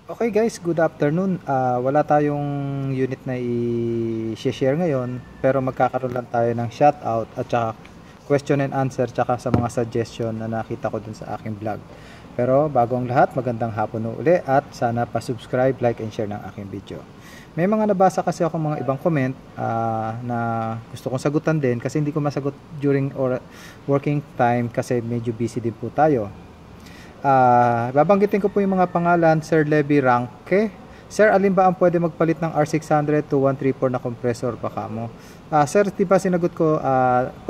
Okay guys, good afternoon. Wala tayong unit na i-share ngayon, pero magkakaroon lang tayo ng shoutout at saka question and answer tsaka sa mga suggestion na nakita ko dun sa aking vlog. Pero bago ang lahat, magandang hapon uli at sana pa-subscribe, like, and share ng aking video. May mga nabasa kasi ako mga ibang comment na gusto kong sagutan din kasi hindi ko masagot during working time kasi medyo busy din po tayo. Babanggitin ko po yung mga pangalan. Sir Levy Ranke. Sir, alin ba ang pwede magpalit ng R600 to 134 na compressor baka mo? Sir, di ba sinagot ko,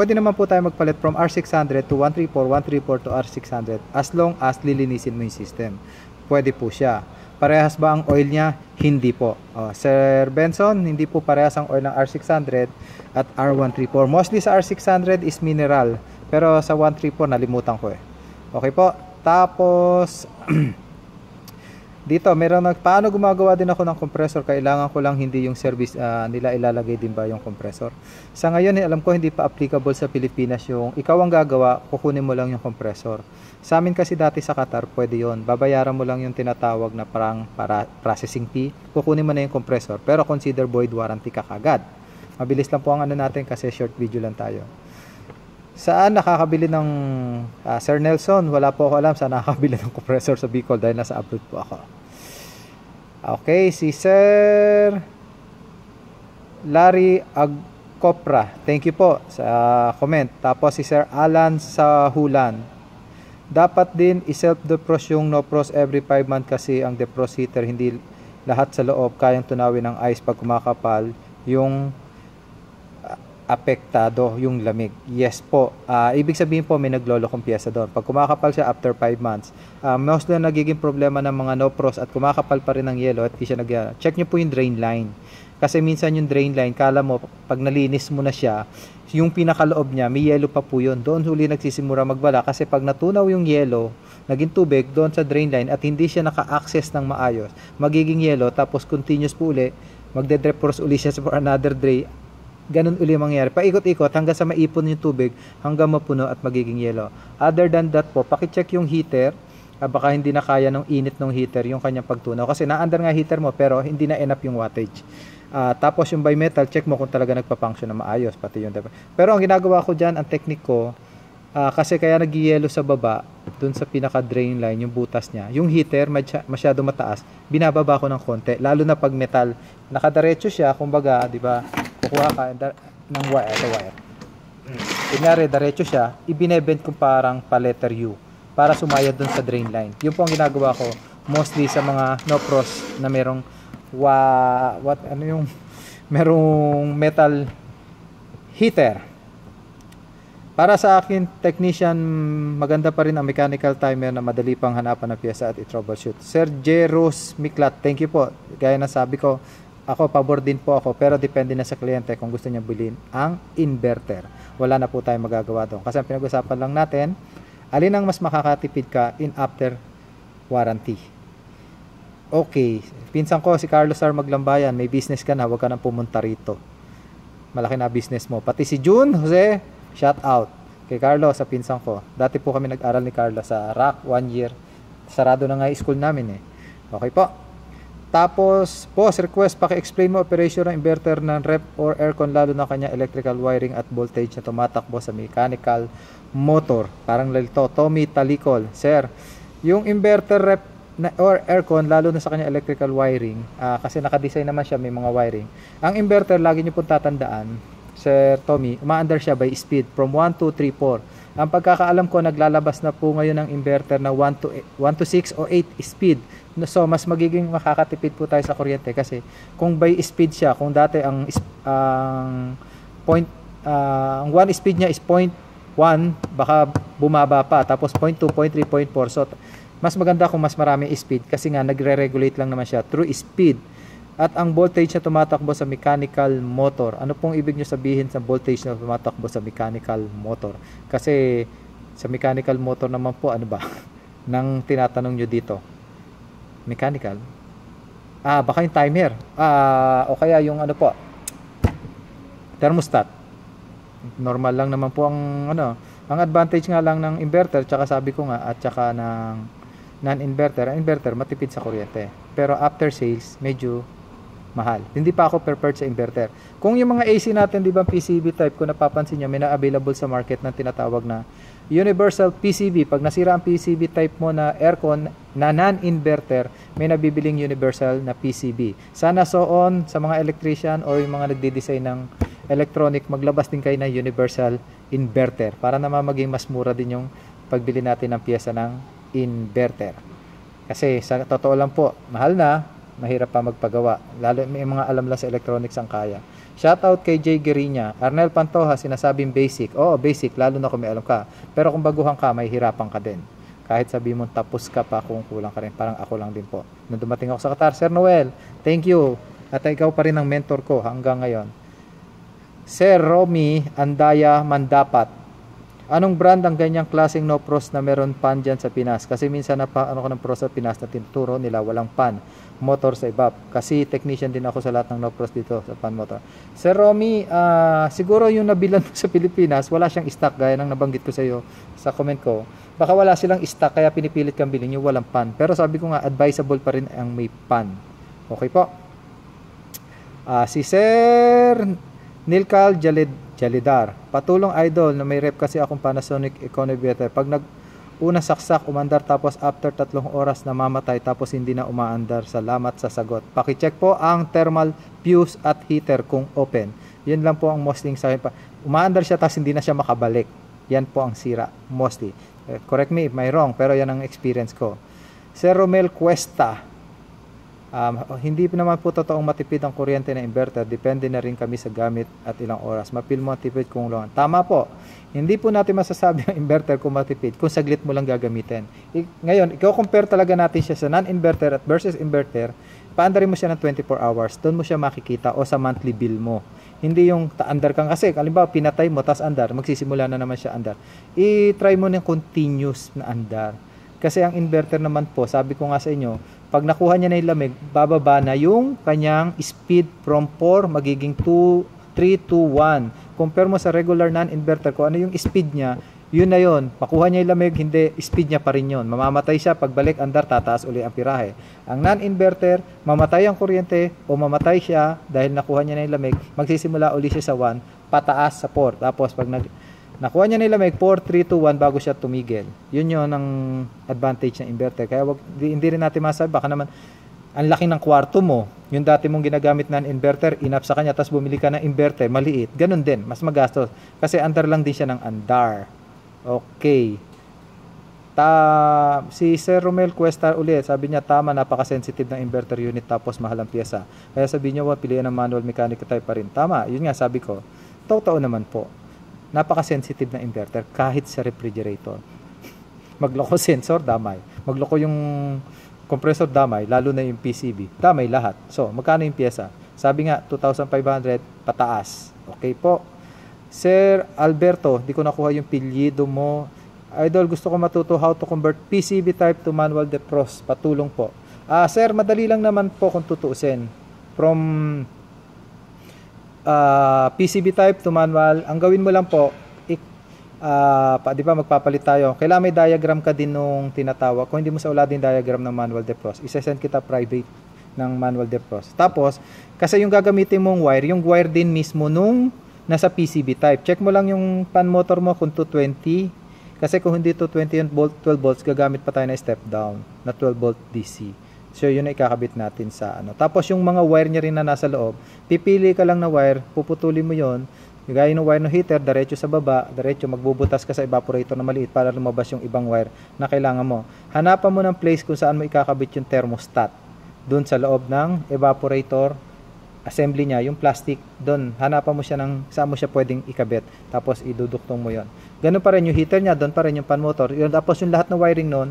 pwede naman po tayo magpalit from R600 to 134, 134 to R600 as long as lilinisin mo yung system. Pwede po siya. Parehas ba ang oil niya? Hindi po. Sir Benson, hindi po parehas ang oil ng R600 at R134. Mostly sa R600 is mineral, pero sa 134 nalimutan ko eh. Okay po. Tapos, dito, paano gumagawa din ako ng compressor? Kailangan ko lang hindi yung service nila ilalagay din ba yung compressor. Sa ngayon, alam ko hindi pa applicable sa Pilipinas yung ikaw ang gagawa, kukunin mo lang yung compressor. Sa amin kasi dati sa Qatar, pwede yon. Babayaran mo lang yung tinatawag na para processing fee, kukunin mo na yung compressor. Pero consider void warranty ka kagad. Mabilis lang po ang ano natin kasi short video lang tayo. Saan nakakabili ng Sir Nelson? Wala po ako alam saan nakakabili ng compressor sa Bicol dahil nasa abroad po ako. Okay, si Sir Larry Agcopra. Thank you po sa comment. Tapos si Sir Alan sa Hulan. Dapat din i-self-defrost yung no-frost every 5 months kasi ang defrost heater hindi lahat sa loob kayang tunawin ng ice pag kumakapal yung apektado yung lamig. Yes po. Ibig sabihin po may naglolokong piyesa doon. Pag kumakapal siya after 5 months, most na nagiging problema ng mga no frost at kumakapal pa rin ng yelo at di siya check nyo po yung drain line. Kasi minsan yung drain line, kala mo pag nalinis mo na siya, yung pinakaloob niya, may yelo pa po yun. Doon huli nagsisimura magbala kasi pag natunaw yung yelo, naging tubig doon sa drain line at hindi siya naka-access ng maayos, magiging yelo tapos continuous po uli, magde-defrost uli siya for another drain. Ganun uli mangyayari. Paikot-ikot hanggang sa maipon yung tubig hanggang mapuno at magiging yelo. Other than that po, pakicheck yung heater. Baka hindi na kaya ng init ng heater yung kanyang pagtunaw. Kasi na-under nga heater mo pero hindi na enough yung wattage. Tapos yung bimetal, check mo kung talaga nagpa-function na maayos. Pati yung pero ang ginagawa ko dyan, ang technique ko, kasi kaya nag-yelo sa baba, dun sa pinaka-drain line, yung butas niya. Yung heater, masyado mataas, binababa ko ng konti. Lalo na pag metal, nakadiretso siya, kumbaga, di ba, kukuha ka ng wire, ito wire. Kunyari, diretso siya, ibinebend ko parang pa letter U para sumayad dun sa drain line. Yun po ang ginagawa ko mostly sa mga no frost na merong merong metal heater. Para sa akin, technician, maganda pa rin ang mechanical timer na madali pang hanapan ng pyesa at i-troubleshoot. Sir Jeros Miklat, thank you po. Gaya na sabi ko, ako, pabor din po ako, pero depende na sa kliyente kung gusto niya bilhin ang inverter. Wala na po tayong magagawa doon. Kasi ang pinag-usapan lang natin, alin ang mas makakatipid ka in after warranty. Okay, pinsan ko si Carlos R. Maglambayan, may business ka na, huwag ka nang pumunta rito. Malaki na business mo. Pati si June, Jose, shout out. Kay Carlos, sa pinsan ko. Dati po kami nag-aral ni Carlos sa RAC, 1 year. Sarado na nga yung school namin eh. Okay po. Tapos, boss, request, paki-explain mo operation ng inverter ng rep or aircon lalo na kanya electrical wiring at voltage na tumatakbo sa mechanical motor. Parang lalito. Tommy Talikol. Sir, yung inverter rep or aircon lalo na sa kanya electrical wiring, kasi naka-design naman siya, may mga wiring. Ang inverter, lagi nyo pong tatandaan, Sir Tommy, umaandar siya by speed from 1, 2, 3, 4. Ang pagkakaalam ko, naglalabas na po ngayon ng inverter na 1 to 6 o 8 speed. So, mas magiging makakatipid po tayo sa kuryente kasi kung by speed siya, kung dati ang 1 speed niya is 0.1, baka bumaba pa, tapos 0.2, 0.3, 0.4. So, mas maganda kung mas marami speed kasi nga nagre-regulate lang naman siya through speed. At ang voltage na tumatakbo sa mechanical motor, ano pong ibig nyo sabihin sa voltage na tumatakbo sa mechanical motor? Kasi sa mechanical motor naman po, ano ba? Nang tinatanong nyo dito. Mechanical? Baka yung timer. O kaya yung ano po, thermostat. Normal lang naman po ang ano. Ang advantage nga lang ng inverter, tsaka sabi ko nga, at tsaka ng non-inverter, ang inverter matipid sa kuryente. Pero after sales, medyo mahal. Hindi pa ako prepared sa inverter. Kung yung mga AC natin, di ba PCB type, kung napapansin nyo, may na-available sa market na tinatawag na universal PCB. Pag nasira ang PCB type mo na aircon na non-inverter, may nabibiling universal na PCB. Sana on sa mga electrician o yung mga nagde-design ng electronic, maglabas din kayo ng universal inverter para naman maging mas mura din yung pagbili natin ng pyesa ng inverter. Kasi sa totoo lang po, mahal na, mahirap pa magpagawa. Lalo may mga alam lang sa electronics ang kaya. Shoutout kay Jay Guerinya. Arnel Pantoja, sinasabing basic. Oo, basic, lalo na kung may alam ka. Pero kung baguhan ka, may hirapan ka din. Kahit sabi mo tapos ka pa kung kulang ka rin. Parang ako lang din po. Nung dumating ako sa Qatar, Sir Noel, thank you. At ikaw pa rin ang mentor ko hanggang ngayon. Sir Romy Andaya Mandapat. Anong brand ang ganyang klaseng no pros na meron pan dyan sa Pinas? Kasi minsan ano ko ng pros sa Pinas na tinuturo nila walang pan motor sa iba. Kasi technician din ako sa lahat ng no pros dito sa pan motor. Sir Romy, siguro yung nabilan mo sa Pilipinas, wala siyang stock gaya ng nabanggit ko sa iyo sa comment ko. Baka wala silang stock kaya pinipilit kang bilhin yung walang pan. Pero sabi ko nga, advisable pa rin ang may pan. Okay po. Si Sir Nilkal Jalidar. Patulong idol na may rep kasi akong Panasonic Econobetter. Pag una saksak, umandar tapos after 3 oras namamatay tapos hindi na umaandar. Salamat sa sagot. Pakicheck po ang thermal fuse at heater kung open. Yan lang po ang mostly sa akin. Umaandar siya tapos hindi na siya makabalik. Yan po ang sira mostly. Correct me if may wrong pero yan ang experience ko. Sir Romel Cuesta. Hindi naman po totoong matipid ang kuryente na inverter. Depende na rin kami sa gamit at ilang oras. Mapil mo matipid kung lang. Tama po. Hindi po natin masasabi ang inverter kung matipid kung saglit mo lang gagamitin. Ngayon, i-compare talaga natin siya sa non-inverter at versus inverter. Paandarin mo siya ng 24 hours. Doon mo siya makikita o sa monthly bill mo. Hindi yung taandar kang kasi. Halimbawa, pinatay mo, tas andar. Magsisimula na naman siya andar. I-try mo ng continuous na andar. Kasi ang inverter naman po, sabi ko nga sa inyo, pag nakuha niya na yung lamig, bababa na yung kanyang speed from 4 magiging 2, 3, 2, 1. Compare mo sa regular non-inverter ko, ano yung speed niya, yun na yun. Makuha niya yung lamig, hindi, speed niya pa rin yun. Mamamatay siya, pagbalik andar, tataas uli ang pirahe. Ang non-inverter, mamatay ang kuryente o mamatay siya dahil nakuha niya na yung lamig, magsisimula uli siya sa 1, pataas sa 4. Tapos pag nakuha niya nila may 4, 3, 2, 1 bago siya tumigil. Yun yun ang advantage ng inverter. Kaya hindi rin natin masabi, baka naman ang laki ng kwarto mo. Yung dati mong ginagamit na inverter, inap sa kanya, tapos bumili ka ng inverter, maliit. Ganun din, mas magastos. Kasi andar lang din siya ng andar. Okay. Si Sir Romel Cuesta ulit, sabi niya, tama, napaka-sensitive ng inverter unit tapos mahal ang pyesa. Kaya sabi niyo, pilihan ng manual mechanic type pa rin. Tama, yun nga sabi ko. Totoo naman po. Napaka-sensitive na inverter kahit sa refrigerator. Magloko sensor, damay. Magloko yung compressor, damay. Lalo na yung PCB. Damay lahat. So, magkano yung pyesa? Sabi nga, 2,500 pataas. Okay po. Sir Alberto, di ko nakuha yung pilyido mo. Idol, gusto ko matuto how to convert PCB type to manual defrost. Patulong po. Sir, madali lang naman po kung tutuusin. From PCB type to manual, ang gawin mo lang po, di ba magpapalit tayo, kailangan may diagram ka din nung tinatawag. Kung hindi mo sa uladin diagram ng manual defrost, isesend kita private ng manual defrost. Tapos, kasi yung gagamitin mong wire, yung wire din mismo nung nasa PCB type. Check mo lang yung pan motor mo kung 220, kasi kung hindi 220 yung 12 volts, gagamit pa tayo na step down na 12 volt DC. So, yun na ikakabit natin sa ano. Tapos, yung mga wire niya rin na nasa loob, pipili ka lang na wire, puputulin mo yon. Gaya ng wire ng heater, diretso sa baba, diretso, magbubutas ka sa evaporator na maliit para lumabas yung ibang wire na kailangan mo. Hanapan mo ng place kung saan mo ikakabit yung thermostat. Doon sa loob ng evaporator, assembly niya, yung plastic, doon. Hanapan mo siya ng saan mo siya pwedeng ikabit. Tapos, iduduktong mo yon. Ganun pa rin yung heater niya, doon pa rin yung pan motor. Tapos, yung lahat ng wiring noon,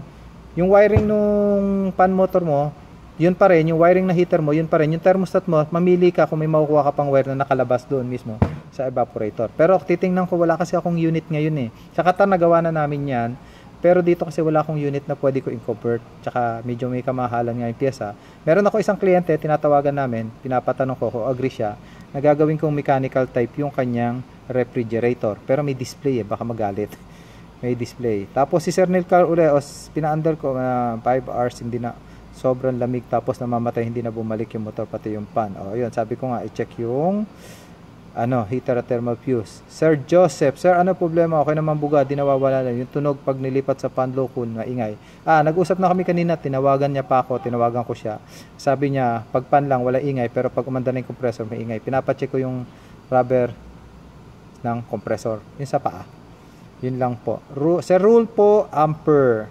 yung wiring nung pan motor mo, yun pa rin, yung wiring na heater mo, yun pa rin, yung thermostat mo, mamili ka kung may makukuha ka pang wire na nakalabas doon mismo sa evaporator. Pero titingnan ko, wala kasi akong unit ngayon eh. Sa Qatar nagawa na namin yan, pero dito kasi wala akong unit na pwede ko i-convert, tsaka medyo may kamahalan nga yung pyesa. Meron ako isang kliyente, tinatawagan namin, pinapatanong ko kung agree siya, nagagawin kong mechanical type yung kanyang refrigerator, pero may display eh, baka magalit. may display. Tapos si Sir Neil Carl uli, pina-under ko 5 hours, hindi na sobrang lamig, tapos namamatay, hindi na bumalik yung motor, pati yung fan. O yun, sabi ko nga, i-check yung heater at thermal fuse. Sir Joseph, sir, ano problema? Okay naman buga, di nawawala lang. Yung tunog pag nilipat sa fan locun, maingay. Nag-usap na kami kanina, tinawagan niya pa ako, tinawagan ko siya. Sabi niya, pag fan lang, wala ingay, pero pag umanda na yung compressor, may ingay. Pinapacheck ko yung rubber ng compressor, yun sa paa. Yun lang po. Sir Rule po, ampere.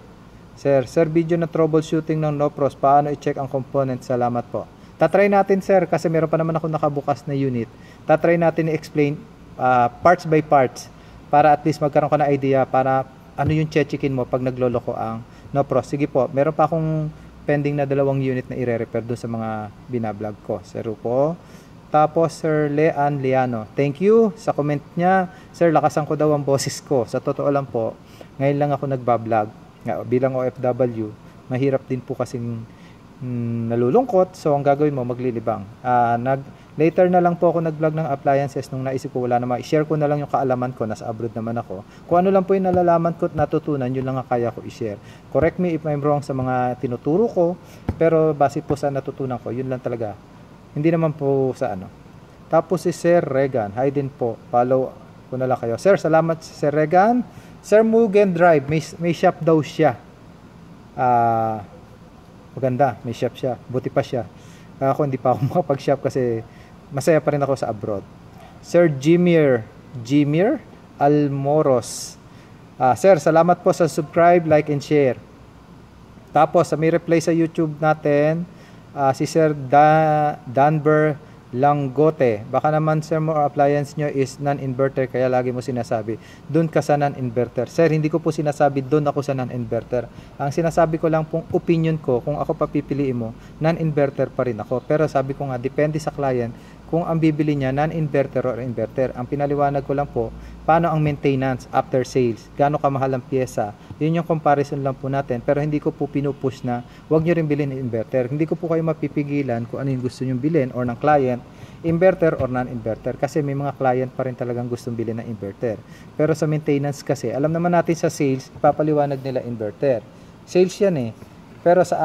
Sir, video na troubleshooting ng NoPros, paano i-check ang component? Salamat po. Tatry natin, sir, kasi meron pa naman ako nakabukas na unit. Tatry natin i-explain parts by parts para at least magkaroon ka na idea para ano yung checkin mo pag nagloloko ang NoPros. Sige po, meron pa akong pending na 2 unit na i-repair doon sa mga binablog ko. Sir po. Tapos, Sir Lean Liano, thank you sa comment niya. Sir, lakasan ko daw ang boses ko. Sa totoo lang po, ngayon lang ako nagbablog. Bilang OFW, mahirap din po kasing nalulungkot. So, ang gagawin mo, maglilibang. Later na lang po ako nag-vlog ng appliances nung naisip ko wala naman. I-share ko na lang yung kaalaman ko. Nasa abroad naman ako. Kung ano lang po yung nalalaman ko at natutunan, yun lang ang kaya ko i-share. Correct me if I'm wrong sa mga tinuturo ko. Pero base po sa natutunan ko, yun lang talaga. Hindi naman po sa ano. Tapos si Sir Regan. Hi din po. Follow ko na lang kayo. Sir, salamat Sir Regan. Sir Mugen Drive. May shop daw siya. Maganda. May shop siya. Buti pa siya. Ako hindi pa ako makapag-shop kasi masaya pa rin ako sa abroad. Sir Jimir Almoros. Sir, salamat po sa subscribe, like, and share. Tapos, may reply sa YouTube natin. Si Sir Danber Langgote. Baka naman sir mo appliance nyo is non-inverter kaya lagi mo sinasabi doon ka sa non-inverter. Sir, hindi ko po sinasabi doon ako sa non-inverter. Ang sinasabi ko lang pong opinion ko, kung ako papipiliin mo, non-inverter pa rin ako. Pero sabi ko nga, depende sa client kung ang bibili niya non-inverter or inverter. Ang pinaliwanag ko lang po, paano ang maintenance after sales, gaano kamahal ang pyesa. Yun yung comparison lang po natin. Pero hindi ko po pinupush na huwag nyo rin bilhin inverter. Hindi ko po kayo mapipigilan kung ano yung gusto nyo bilhin or ng client, inverter or non-inverter. Kasi may mga client pa rin talagang gustong bilhin ng inverter. Pero sa maintenance kasi, alam naman natin sa sales, ipapaliwanag nila inverter. Sales yan eh. Pero sa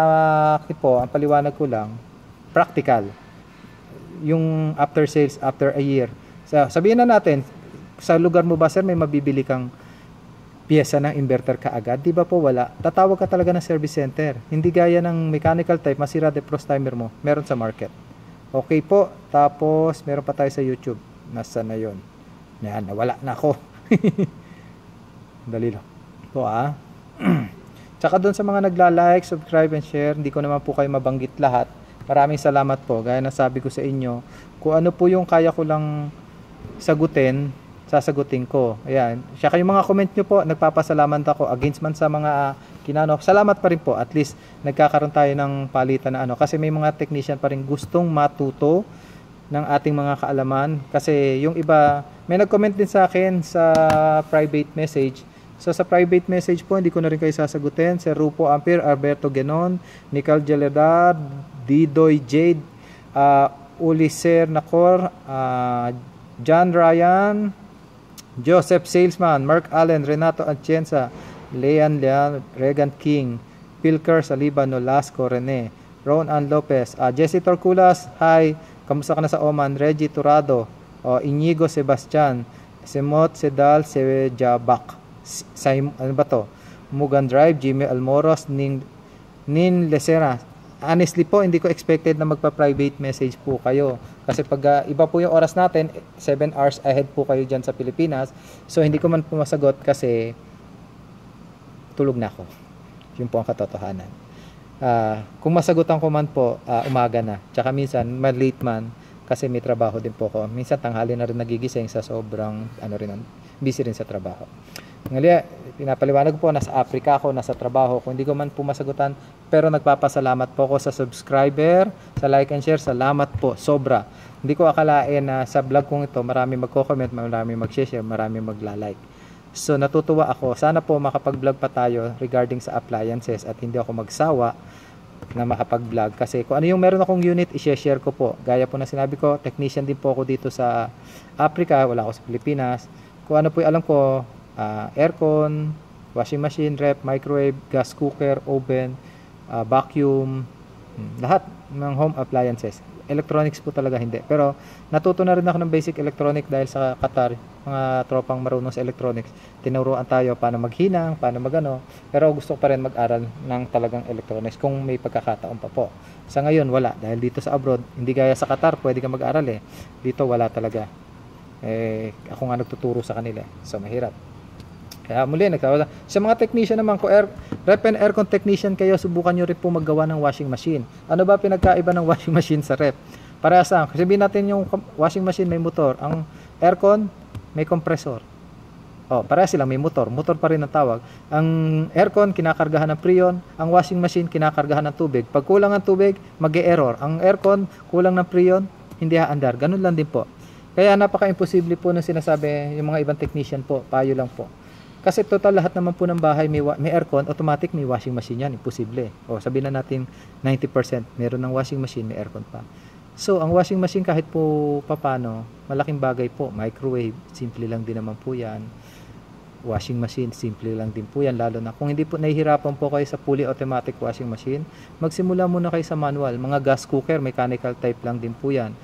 akin po, ang paliwanag ko lang, practical. Yung after sales, after a year. So, sabihin na natin, sa lugar mo ba sir, may mabibili kang pyesa ng inverter kaagad? Di ba po wala? Tatawag ka talaga ng service center. Hindi gaya ng mechanical type, masira defrost timer mo. Meron sa market. Okay po. Tapos, meron pa tayo sa YouTube. Nasa na yun? Yan, nawala na ako. Dali lang. Ito Tsaka doon sa mga nagla-like, subscribe, and share, hindi ko naman po kayo mabanggit lahat. Maraming salamat po. Gaya na sabi ko sa inyo, kung ano po yung kaya ko lang sagutin, sasagutin ko. Ayan. Siya kayong mga comment nyo po, nagpapasalamat ako against man sa mga kinano. Salamat pa rin po. At least nagkakaroon tayo ng palitan na ano. Kasi may mga technician pa rin gustong matuto ng ating mga kaalaman. Kasi yung iba, may nag-comment din sa akin sa private message. So sa private message po, hindi ko na rin kayo sasagutin. Sir Rupo Ampere, Alberto Genon, Nicole Geledad, Didoy Jade, Uliser Nakor, John Ryan, Joseph Salesman, Mark Allen, Renato Atienza, Lean, Regan King, Pilker Saliba, Nolasco, Rene, Ron Ann Lopez, Jesse Torculas, hi, kamusta ka na sa Oman? Reggie Turado, Inigo Sebastian, Semot Sedal Sejabak, ano ba to? Mugan Drive, Jimmy Almoros, Nin Lesera. Honestly po, hindi ko expected na magpa-private message po kayo. Kasi pag iba po yung oras natin, 7 hours ahead po kayo dyan sa Pilipinas. So, hindi ko man po masagot kasi tulog na ako. Yun po ang katotohanan. Kung masagutan ko man po, umaga na. Tsaka minsan, late man kasi may trabaho din po ko. Minsan, tanghali na rin nagigising sa sobrang, busy rin sa trabaho. Ngayon, pinapaliwanag po, nasa Africa ako, nasa trabaho. Kung hindi ko man po masagutan, pero nagpapasalamat po ako sa subscriber, sa like and share. Salamat po, sobra. Hindi ko akalain na sa vlog kong ito, marami magko-comment, marami mag-share, marami magla-like. So, natutuwa ako. Sana po makapag-vlog pa tayo regarding sa appliances at hindi ako magsawa na makapag-vlog. Kasi kung ano yung meron akong unit, i-share ko po. Gaya po na sinabi ko, technician din po ako dito sa Africa, wala ako sa Pilipinas. Kung ano po yung alam ko, aircon, Washing machine, ref, microwave, gas cooker, oven, vacuum, lahat ng home appliances. Electronics po talaga hindi. Pero natuto na rin ako ng basic electronic dahil sa Qatar, mga tropang marunong sa electronics. Tinuruan tayo paano maghinang, paano magano. Pero gusto ko pa rin mag-aral ng talagang electronics kung may pagkakataon pa po. Sa ngayon wala dahil dito sa abroad, hindi gaya sa Qatar, pwede ka mag-aral eh. Dito wala talaga. Ako nga nagtuturo sa kanila. So mahirap. Kaya muli, sa mga technician naman, kung ref and aircon technician kayo, subukan nyo rin po maggawa ng washing machine. Ano ba pinagkaiba ng washing machine sa ref? Para saan? Sabihin natin yung washing machine may motor, ang aircon may compressor. Para silang may motor pa rin ang tawag. Ang aircon kinakargahan ng freon, ang washing machine kinakargahan ng tubig. Pag kulang ang tubig, mag-e-error. Ang aircon kulang ng freon, hindi haandar. Ganun lang din po. Kaya napaka-imposible po nung sinasabi yung mga ibang technician po, payo lang po. Kasi total lahat naman po ng bahay may aircon, automatic may washing machine yan, imposible. Sabihin na natin 90% meron ng washing machine, may aircon pa. So, ang washing machine kahit po papano, malaking bagay po. Microwave, simple lang din naman po yan. Washing machine, simple lang din po yan. Lalo na kung hindi po nahihirapan po kayo sa fully automatic washing machine, magsimula muna kayo sa manual. Mga gas cooker, mechanical type lang din po yan.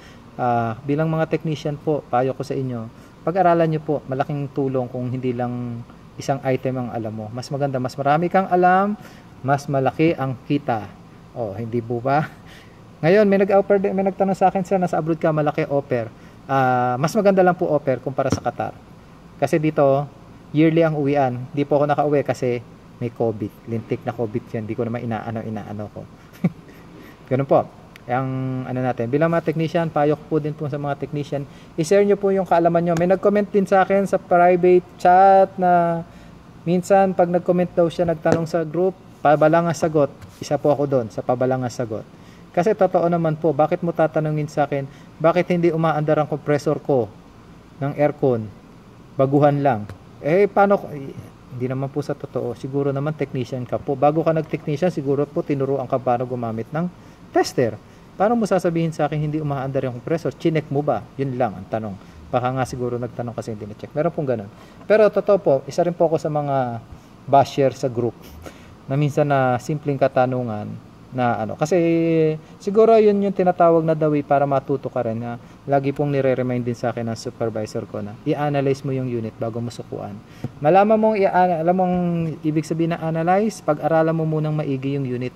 Bilang mga technician po, payo ko sa inyo, pag-aralan nyo po, malaking tulong kung hindi lang isang item ang alam mo. Mas maganda, mas marami kang alam, mas malaki ang kita. Hindi po ba? Ngayon, may nagtanong sa akin, sir, nasa abroad ka, malaki offer. Mas maganda lang po offer kumpara sa Qatar. Kasi dito, yearly ang uwian. Di po ako nakauwi kasi may COVID. Lintik na COVID yan. Di ko naman inaano ko. Ganun po. Ang natin, bilang mga technician, payo ko po din po sa mga technician, i-share nyo po yung kaalaman nyo. May nag-comment din sa akin sa private chat na minsan pag nag-comment daw siya, nagtanong sa group, pabalang ang sagot. Isa po ako doon sa pabalang ang sagot. Kasi totoo naman po, bakit mo tatanungin sa akin, bakit hindi umaandar ang compressor ko ng aircon? Baguhan lang. Paano? Hindi naman po sa totoo. Siguro naman technician ka po. Bago ka nag-technician, siguro po tinuruan ka paano gumamit ng tester. Paano mo sasabihin sa akin hindi umaandar yung compressor? Chinek mo ba? Yun lang ang tanong. Baka nga siguro nagtanong kasi hindi na-check. Meron pong ganun. Pero totoo po, isa rin po ako sa mga basher sa group na minsan na simpleng katanungan na Kasi siguro yun yung tinatawag na dawi para matuto ka rin na lagi pong nire-remind din sa akin ng supervisor ko na i-analyze mo yung unit bago mo sukuan. Malaman mong alam mong ibig sabihin na analyze, pag-aralan mo munang maigi yung unit.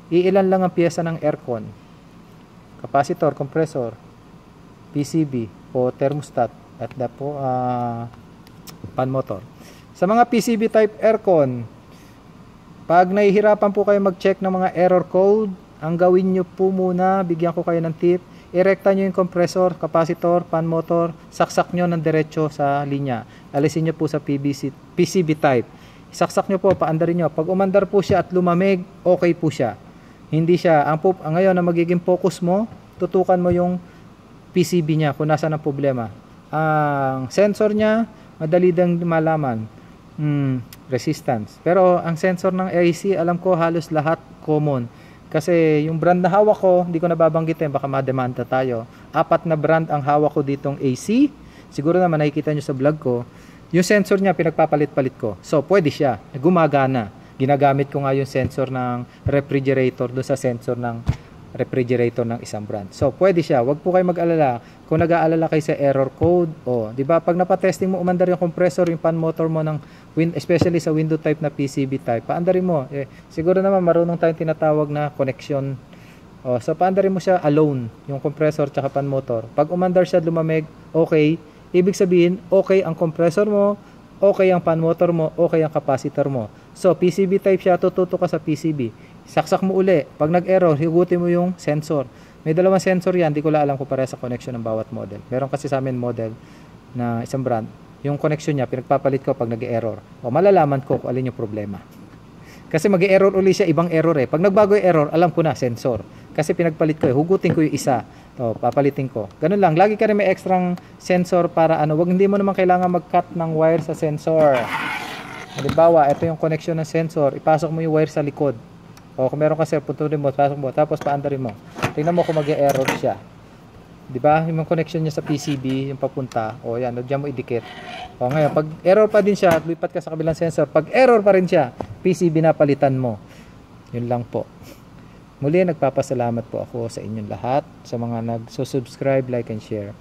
Iilan lang ang piyesa ng aircon. Capacitor, compressor, PCB o thermostat at po fan motor. Sa mga PCB type aircon, pag nahihirapan po kayo mag-check ng mga error code, ang gawin nyo po muna, bigyan ko kayo ng tip, irekta nyo yung compressor, capacitor, fan motor, saksak nyo ng diretso sa linya. Alisin nyo po sa PCB type. Saksak nyo po, paandarin nyo. Pag umandar po siya at lumamig, okay po siya. Hindi siya, ngayon na magiging focus mo, tutukan mo yung PCB niya kung nasa ang problema. Ang sensor niya, madali dang malaman. Resistance. Pero ang sensor ng AC, alam ko halos lahat common. Kasi yung brand na hawak ko, hindi ko nababanggitin, baka mademanda tayo. 4 na brand ang hawak ko ditong AC. Siguro naman nakikita nyo sa vlog ko. Yung sensor niya, pinagpapalit-palit ko. So, pwede siya. Gumagana. Ginagamit ko nga yung sensor ng refrigerator doon sa sensor ng refrigerator ng isang brand. So, pwede siya. Huwag po kayo mag-alala. Kung nag-aalala kayo sa error code, di ba, pag napatesting mo, umandar yung compressor, yung fan motor mo ng especially sa window type na PCB type, paandarin mo. Siguro naman marunong tayong tinatawag na connection. So, paandarin mo siya alone, yung compressor tsaka fan motor. Pag umandar siya, lumamig, okay. Ibig sabihin, okay ang compressor mo, okay ang fan motor mo, okay ang capacitor mo. So, PCB type siya, tututo ka sa PCB. Saksak mo uli. Pag nag-error, higutin mo yung sensor. May 2 sensor yan, di ko alam kung pareha sa connection ng bawat model. Meron kasi sa amin model na isang brand. Yung connection niya, pinagpapalit ko pag nag-error. Malalaman ko kung alin yung problema. Kasi mag-error uli siya, ibang error eh. Pag nagbago yung error, alam ko na, sensor. Kasi pinagpalit ko hugutin ko yung isa. Papalitin ko. Ganun lang. Lagi ka rin may extrang sensor para hindi mo naman kailangan mag-cut ng wire sa sensor. Halimbawa, ito yung connection ng sensor. Ipasok mo yung wire sa likod. Kung meron kasi, putunin mo, pasok mo, tapos paandarin mo. Tingnan mo kung mag-error siya. Diba? Yung connection niya sa PCB, yung papunta. Yan, diyan mo idikit. O ngayon, pag error pa din siya, lipat ka sa kabilang sensor. Pag error pa rin siya, PCB na palitan mo. Yun lang po. Muli, nagpapasalamat po ako sa inyong lahat, sa mga nagsusubscribe, like, and share.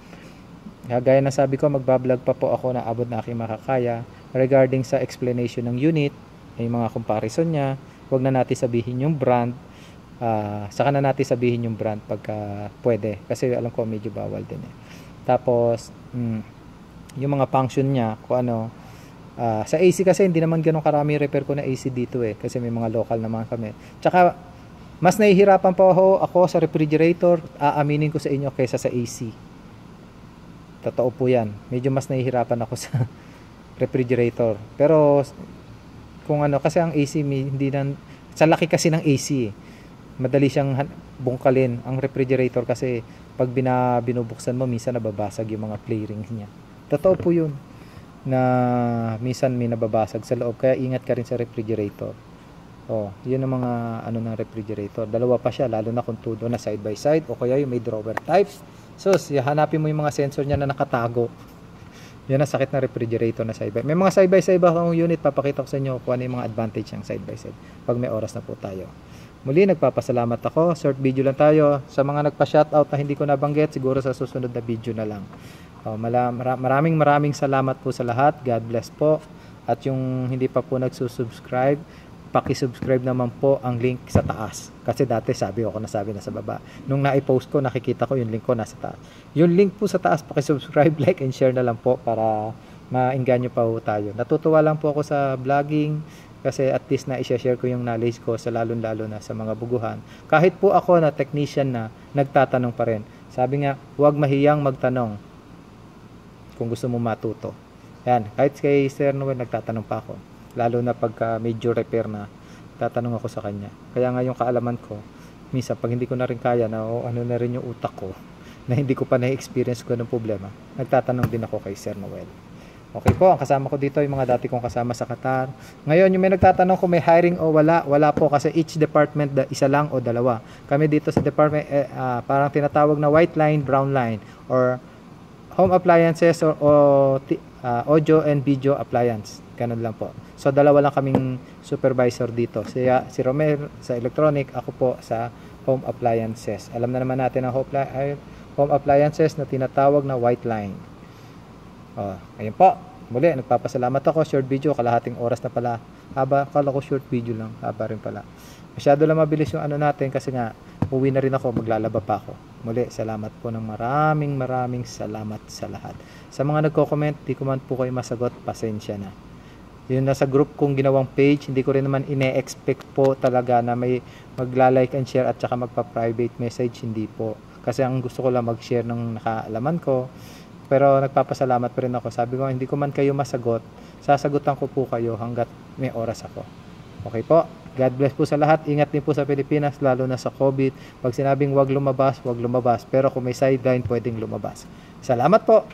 Gaya na sabi ko, magbablog pa po ako na abot na aking makakaya regarding sa explanation ng unit, yung mga comparison niya. Huwag na natin sabihin yung brand. Saka na natin sabihin yung brand pagka pwede. Kasi alam ko medyo bawal din eh. Tapos, yung mga function niya, kung ano, sa AC kasi hindi naman ganun karami repair ko na AC dito eh. Kasi may mga local naman kami. Tsaka, mas nahihirapan pa ako sa refrigerator, aaminin ko sa inyo, kaysa sa AC. Totoo po yan. Medyo mas nahihirapan ako sa refrigerator. Pero, kung ano, kasi ang AC, hindi na, sa laki kasi ng AC eh. Madali siyang bungkalin. Ang refrigerator kasi, pag binubuksan mo, minsan nababasag yung mga play rings niya. Totoo po yun, na minsan may nababasag sa loob. Kaya ingat ka rin sa refrigerator. Yun ang mga ano ng refrigerator. Dalawa pa siya, lalo na kung tudo na side by side o kaya yung may drawer type. So, hanapin mo yung mga sensor niya na nakatago. Yan ang sakit na refrigerator na side by. May mga side by side ba akong unit, papakita ko sa inyo kung ano yung mga advantage ng side by side pag may oras na po tayo. Muli, nagpapasalamat ako. Short video lang tayo. Sa mga nagpa-shoutout na hindi ko nabanggit, siguro sa susunod na video na lang. Maraming salamat po sa lahat. God bless po. At yung hindi pa po nagsusubscribe, paki-subscribe naman po ang link sa taas. Kasi dati nasabi na sa baba. Nung na-post ko, nakikita ko yung link ko nasa taas. Yung link po sa taas, paki-subscribe, like, and share na lang po para maingganyo pa po tayo. Natutuwa lang po ako sa vlogging kasi at least na i-share ko yung knowledge ko sa lalong-lalo na sa mga buguhan. Kahit po ako na technician na, nagtatanong pa rin. Sabi nga, huwag mahiyang magtanong kung gusto mo matuto. Yan, kahit kay Sir Noel nagtatanong pa ako. Lalo na pagka major repair na, tatanong ako sa kanya. Kaya nga yung kaalaman ko, minsan pag hindi ko na rin kaya na ano na rin yung utak ko, na hindi ko pa na-experience ko ng problema, nagtatanong din ako kay Sir Noel. Okay po, ang kasama ko dito yung mga dati kong kasama sa Qatar. Ngayon, yung may nagtatanong kung may hiring o wala po kasi each department isa lang o dalawa. Kami dito sa department, parang tinatawag na white line, brown line, or home appliances or audio and video appliance. Ganun lang po. So, dalawa lang kaming supervisor dito. Si Romel sa electronic, ako po sa home appliances. Alam na naman natin ang home appliances na tinatawag na white line. Ayun po. Muli, nagpapasalamat ako. Short video, kalahating oras na pala. Kala ko short video lang. Haba rin pala. Masyado lang mabilis yung ano natin kasi nga, uwi na rin ako, maglalaba pa ako. Muli, salamat po ng maraming salamat sa lahat. Sa mga nagko-comment, di ko man po kayo masagot, pasensya na. Yun nasa group kong ginawang page, hindi ko rin naman ine-expect po talaga na may magla-like and share at saka magpa-private message, hindi po. Kasi ang gusto ko lang mag-share ng nakaalaman ko. Pero nagpapasalamat pa rin ako. Sabi ko, hindi ko man kayo masagot, sasagutan ko po kayo hanggat may oras ako. Okay po? God bless po sa lahat. Ingat din po sa Pilipinas, lalo na sa COVID. Pag sinabing wag lumabas, wag lumabas. Pero kung may sideline, pwedeng lumabas. Salamat po!